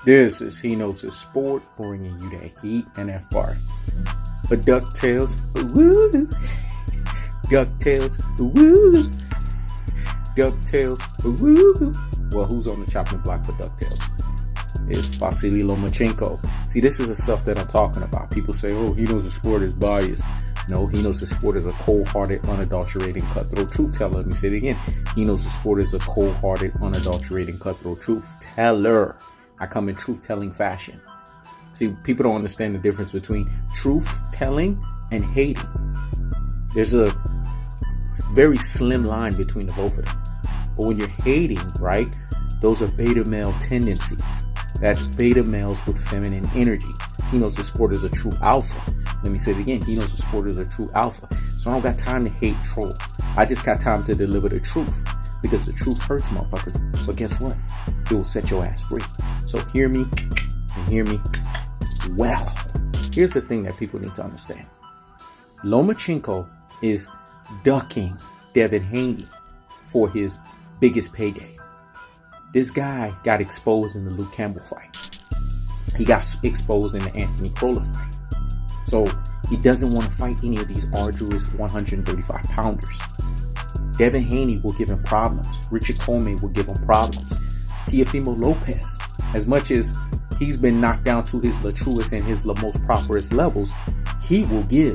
This is He Knows His Sport, bringing you that heat and that fire. But DuckTales, woo! DuckTales, woo! DuckTales, woo! Well, who's on the chopping block for DuckTales? It's Vasiliy Lomachenko. See, this is the stuff that I'm talking about. People say, oh, He Knows His Sport is biased. No, He Knows His Sport is a cold-hearted, unadulterated, cutthroat truth teller. Let me say it again. He Knows His Sport is a cold-hearted, unadulterated, cutthroat truth teller. I come in truth-telling fashion. See, people don't understand the difference between truth-telling and hating. There's a very slim line between the both of them. But when you're hating, right, those are beta male tendencies. That's beta males with feminine energy. He knows the sport is a true alpha. Let me say it again. He knows the sport is a true alpha. So I don't got time to hate troll. I just got time to deliver the truth. Because the truth hurts, motherfuckers. But guess what? It will set your ass free. So hear me and hear me well. Here's the thing that people need to understand. Lomachenko is ducking Devin Haney for his biggest payday. This guy got exposed in the Luke Campbell fight. He got exposed in the Anthony Crolla fight. So he doesn't want to fight any of these arduous 135 pounders. Devin Haney will give him problems. Richard Coleman will give him problems. Teofimo Lopez, as much as he's been knocked down to his truest and his most prosperous levels, he will give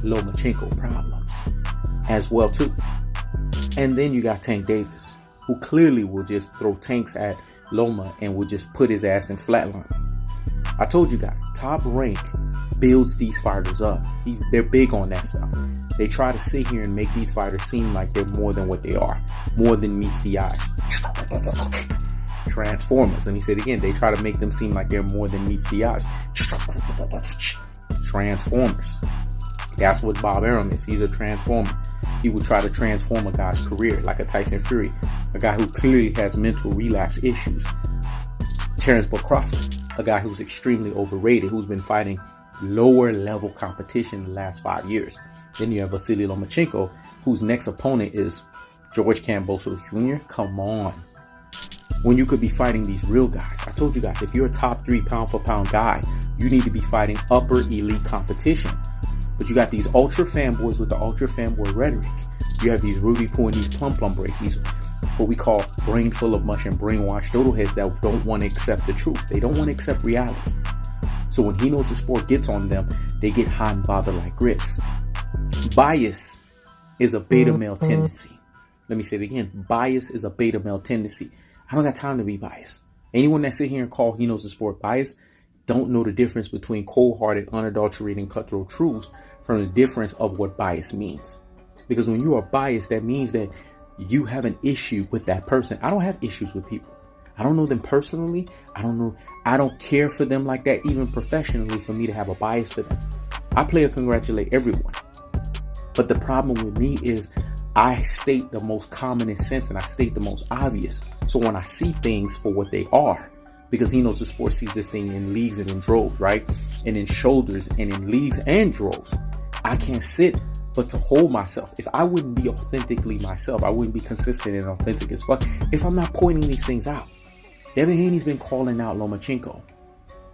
Lomachenko problems as well too. And then you got Tank Davis, who clearly will just throw tanks at Loma and will just put his ass in flatline. I told you guys, Top Rank builds these fighters up. They're big on that stuff. They try to sit here and make these fighters seem like they're more than what they are, more than meets the eye. Transformers. Let me say it again. They try to make them seem like they're more than meets the eyes. Transformers. That's what Bob Arum is. He's a transformer. He would try to transform a guy's career, like a Tyson Fury, a guy who clearly has mental relapse issues. Terrence Crawford, a guy who's extremely overrated, who's been fighting lower level competition the last 5 years. Then you have Vasiliy Lomachenko, whose next opponent is George Kambosos Jr. Come on. When you could be fighting these real guys. I told you guys, if you're a top 3 pound for pound guy, you need to be fighting upper elite competition. But you got these ultra fanboys with the ultra fanboy rhetoric. You have these Rudy Poo and these plum breaks, these what we call brain full of mush and brainwashed dodo heads that don't want to accept the truth. They don't want to accept reality. So when He Knows the Sport gets on them, they get hot and bothered like grits. Bias is a beta male tendency. Let me say it again. Bias is a beta male tendency. I don't got time to be biased. Anyone that sit here and call He Knows the Sport biased don't know the difference between cold-hearted, unadulterated, and cutthroat truths from the difference of what bias means. Because when you are biased, that means that you have an issue with that person. I don't have issues with people. I don't know them personally. I don't care for them like that, even professionally, for me to have a bias for them. I play to congratulate everyone. But the problem with me is I state the most common sense and I state the most obvious. So when I see things for what they are, because He Knows the Sport sees this thing in leagues and in droves, right? And in shoulders and in leagues and droves. I can't sit but to hold myself. If I wouldn't be authentically myself, I wouldn't be consistent and authentic as fuck if I'm not pointing these things out. Devin Haney's been calling out Lomachenko.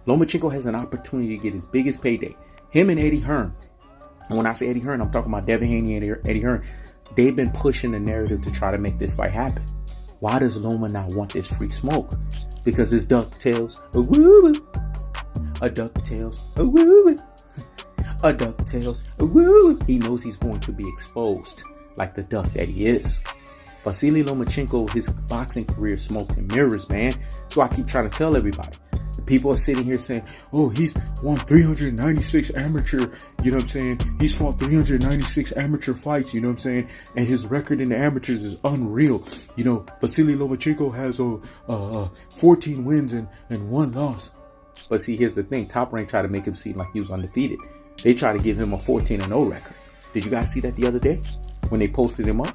Lomachenko has an opportunity to get his biggest payday. Him and Eddie Hearn. And when I say Eddie Hearn, I'm talking about Devin Haney and Eddie Hearn. They've been pushing the narrative to try to make this fight happen. Why does Loma not want this free smoke? Because it's DuckTales, a woo, a DuckTales, a woo, a DuckTales, a woo. He knows he's going to be exposed like the duck that he is. Vasiliy Lomachenko, his boxing career smoke and mirrors, man. So I keep trying to tell everybody. The people are sitting here saying, oh, he's won 396 amateur, you know what I'm saying? He's fought 396 amateur fights, you know what I'm saying? And his record in the amateurs is unreal. You know, Vasiliy Lomachenko has 14 wins and 1 loss. But see, here's the thing. Top Rank tried to make him seem like he was undefeated. They tried to give him a 14-0 record. Did you guys see that the other day when they posted him up?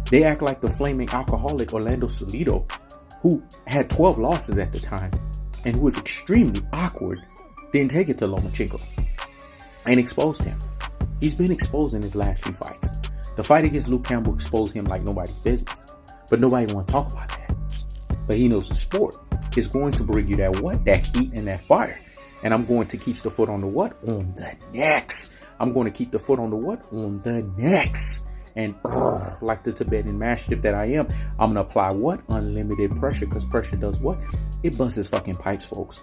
They act like the flaming alcoholic Orlando Salido, who had 12 losses at the time, and who was extremely awkward, didn't take it to Lomachenko and exposed him. He's been exposed in his last few fights. The fight against Luke Campbell exposed him like nobody's business, but nobody want to talk about that. But He Knows the Sport is going to bring you that what? That heat and that fire. And I'm going to keep the foot on the what? On the necks. I'm going to keep the foot on the what? On the necks. And like the Tibetan mastiff that I am, I'm going to apply what? Unlimited pressure, because pressure does what? It busts his fucking pipes, folks.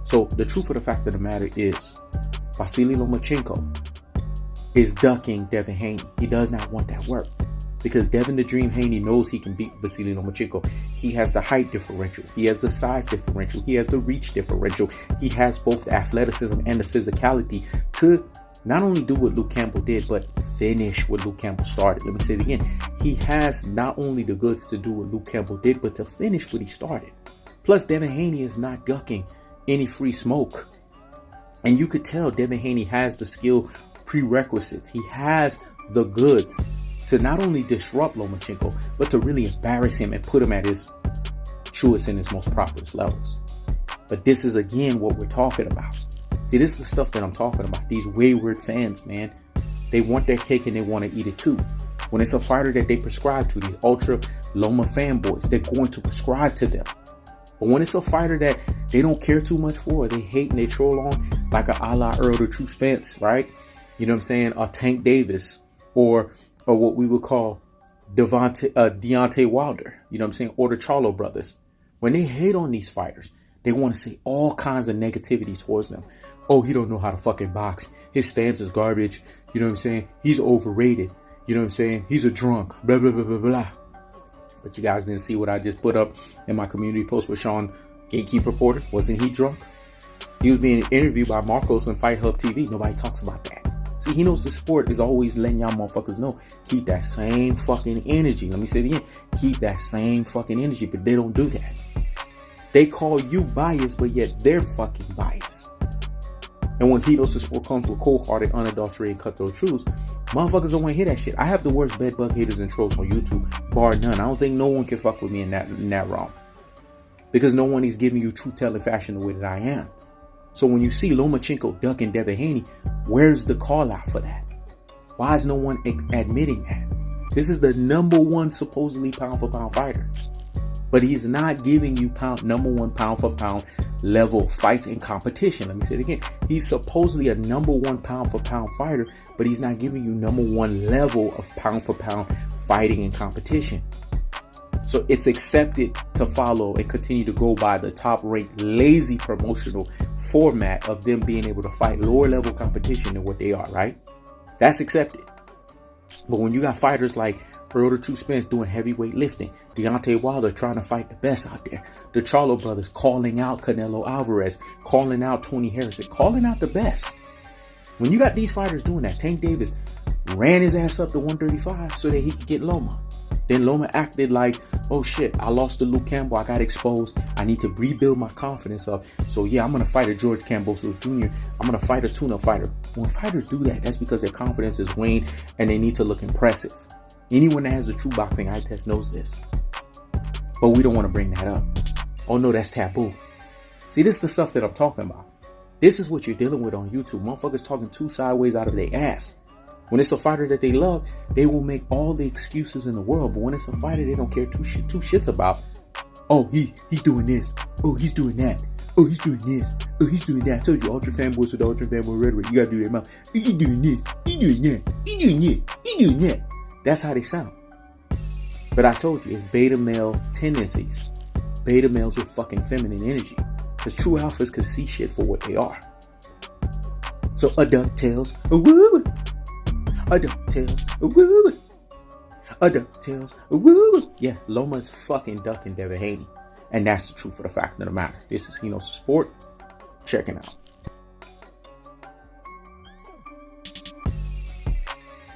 So the truth of the fact of the matter is, Vasiliy Lomachenko is ducking Devin Haney. He does not want that work, because Devin the Dream Haney knows he can beat Vasiliy Lomachenko. He has the height differential. He has the size differential. He has the reach differential. He has both the athleticism and the physicality to not only do what Luke Campbell did, but finish what Luke Campbell started. Let me say it again. He has not only the goods to do what Luke Campbell did, but to finish what he started. Plus, Devin Haney is not ducking any free smoke. And you could tell Devin Haney has the skill prerequisites. He has the goods to not only disrupt Lomachenko, but to really embarrass him and put him at his truest and his most properest levels. But this is, again, what we're talking about. See, this is the stuff that I'm talking about. These wayward fans, man. They want their cake and they want to eat it too. When it's a fighter that they prescribe to, these ultra Loma fanboys, they're going to prescribe to them. But when it's a fighter that they don't care too much for, they hate and they troll on, like a la Earl the True Spence, right? You know what I'm saying? Or Tank Davis, or what we would call Deontay Wilder, you know what I'm saying? Or the Charlo brothers. When they hate on these fighters, they want to say all kinds of negativity towards them. Oh, he don't know how to fucking box. His stance is garbage. You know what I'm saying? He's overrated. You know what I'm saying? He's a drunk. Blah, blah, blah, blah, blah. But you guys didn't see what I just put up in my community post with Sean, Gatekeep Reporter. Wasn't he drunk? He was being interviewed by Marcos on Fight Hub TV. Nobody talks about that. See, he knows the sport is always letting y'all motherfuckers know. Keep that same fucking energy. Let me say it again. Keep that same fucking energy. But they don't do that. They call you biased, but yet they're fucking biased. And when He Knows the Sport comes with cold-hearted, unadulterated, cutthroat truths, motherfuckers don't want to hear that shit. I have the worst bedbug haters and trolls on YouTube, bar none. I don't think no one can fuck with me in that realm. Because no one is giving you truth-telling fashion the way that I am. So when you see Lomachenko ducking Devin Haney, where's the call out for that? Why is no one admitting that? This is the number one supposedly pound-for-pound fighter. But he's not giving you number one pound-for-pound level fights in competition. Let me say it again. He's supposedly a number one pound-for-pound fighter, but he's not giving you number one level of pound-for-pound fighting in competition. So it's accepted to follow and continue to go by the top-ranked lazy promotional format of them being able to fight lower-level competition than what they are, right? That's accepted. But when you got fighters like Earl the True Spence doing heavyweight lifting, Deontay Wilder trying to fight the best out there, the Charlo brothers calling out Canelo Alvarez, calling out Tony Harrison, calling out the best. When you got these fighters doing that, Tank Davis ran his ass up to 135 so that he could get Loma. Then Loma acted like, oh shit, I lost to Luke Campbell, I got exposed, I need to rebuild my confidence up. So yeah, I'm going to fight a George Kambosos Jr., I'm going to fight a tune-up fighter. When fighters do that, that's because their confidence is waned and they need to look impressive. Anyone that has a true boxing eye test knows this. But we don't want to bring that up. Oh no, that's taboo. See, this is the stuff that I'm talking about. This is what you're dealing with on YouTube. Motherfuckers talking too sideways out of their ass. When it's a fighter that they love, they will make all the excuses in the world. But when it's a fighter they don't care two shits about, oh, he's doing this. Oh, he's doing that. Oh, he's doing this. Oh, he's doing that. I told you, ultra fanboys with the ultra fanboy rhetoric. You gotta do that mouth. He's doing this. He's doing that. He's doing this. He's doing that. That's how they sound. But I told you, it's beta male tendencies. Beta males with fucking feminine energy. Because true alphas can see shit for what they are. So a DuckTales, a woo. A DuckTales, a woo. A DuckTales, a woo. Yeah, Loma's fucking ducking Devin Haney. And that's the truth of the fact of the matter. This is He Knows the Sport. Checking out.